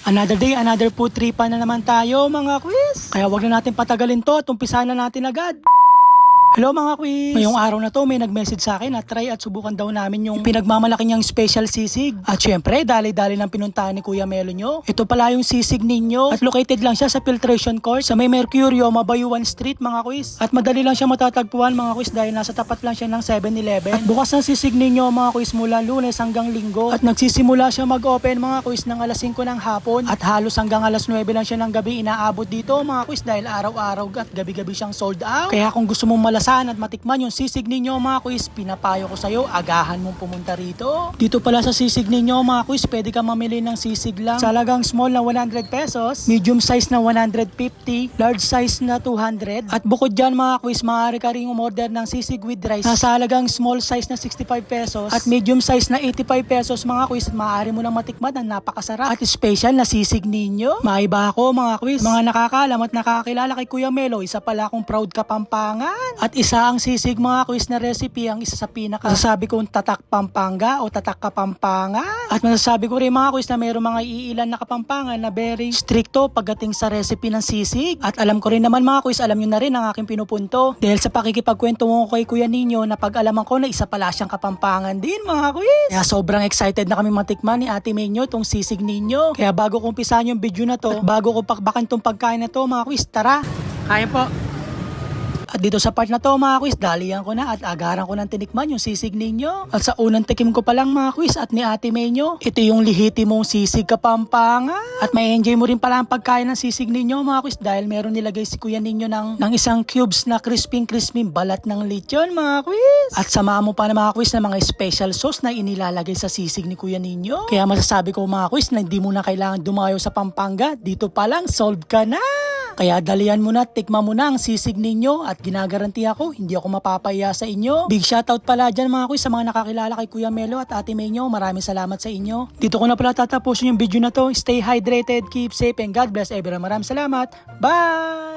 Another day, another food tripan na naman tayo mga quiz. Kaya wag na natin patagalin to at umpisahan na natin agad. Hello mga quiz! Ngayong araw na to may nag-message sa akin na try at subukan daw namin yung pinagmamalaki niyang special sisig. At syempre, dali-dali ng pinuntahan ni Kuya Melo nyo. Ito pala yung sisig ninyo at located lang siya sa filtration court sa may Mercurio, Mabayuan Street mga quiz. At madali lang siya matatagpuan mga quiz dahil nasa tapat lang siya ng 7-Eleven. At bukas ang sisig ninyo mga quiz mula Lunes hanggang Linggo. At nagsisimula siya mag-open mga quiz ng alas 5 ng hapon. At halos hanggang alas 9 lang siya ng gabi inaabot dito mga quiz dahil araw-araw at gabi-gabi siyang sold out. Kaya kung gusto mong malasahan at matikman yung sisig ninyo mga quiz, pinapayo ko sa'yo, agahan mong pumunta rito. Dito pala sa sisig ninyo mga quiz, pwede ka mamili ng sisig lang sa halagang small na 100 pesos, medium size na 150, large size na 200. At bukod dyan mga quiz, maaari ka rin umorder ng sisig with rice na sa halagang small size na 65 pesos at medium size na 85 pesos mga quiz. At maaari mo nang matikman ang napakasarap at special na sisig ninyo. Maiba ako mga quiz, mga nakakaalam at nakakilala kay Kuya Melo, isa pala akong proud Kapampangan. At isa ang sisig mga quiz na recipe ang isa sa pinaka masasabi kong tatak Pampanga o tatak Kapampangan. At masasabi ko rin mga quiz na mayroong mga iilan na Kapampangan na very stricto pagdating sa recipe ng sisig. At alam ko rin naman mga quiz, alam nyo na rin ang aking pinupunto dahil sa pakikipagkwento mo kay Kuya Ninyo na pag-alaman ko na isa pala siyang Kapampangan din mga quiz. Kaya sobrang excited na kami matikman ni Ate Menyo tong sisig ninyo. Kaya bago ko umpisahan yung video na to at bago ko pakbakan tong pagkain na to mga quiz, tara! Kaya po! At dito sa part na to mga quiz, dalihan ko na at agaran ko ng tinikman yung sisig ninyo. At sa unang tikim ko pa lang mga quiz at ni Ate Menyo, ito yung lihiti mong sisig Kapampangan. At may enjoy mo rin pala ang pagkain ng sisig ninyo mga quiz dahil meron nilagay si Kuya Ninyo ng isang cubes na crispy balat ng lechon mga quiz. At samahan mo pa na mga quiz na mga special sauce na inilalagay sa sisig ni Kuya Ninyo. Kaya masasabi ko mga quiz na hindi mo na kailangan dumayo sa Pampanga, dito pa lang solved ka na. Kaya dalihan mo na, tikman mo na ang sisig ninyo at ginagaranti ako, hindi ako mapapaya sa inyo. Big shoutout pala dyan mga quiz sa mga nakakilala kay Kuya Melo at Ate Menyo. Maraming salamat sa inyo. Dito ko na pala tatapusin yung video na to. Stay hydrated, keep safe, and God bless everyone. Maraming salamat. Bye!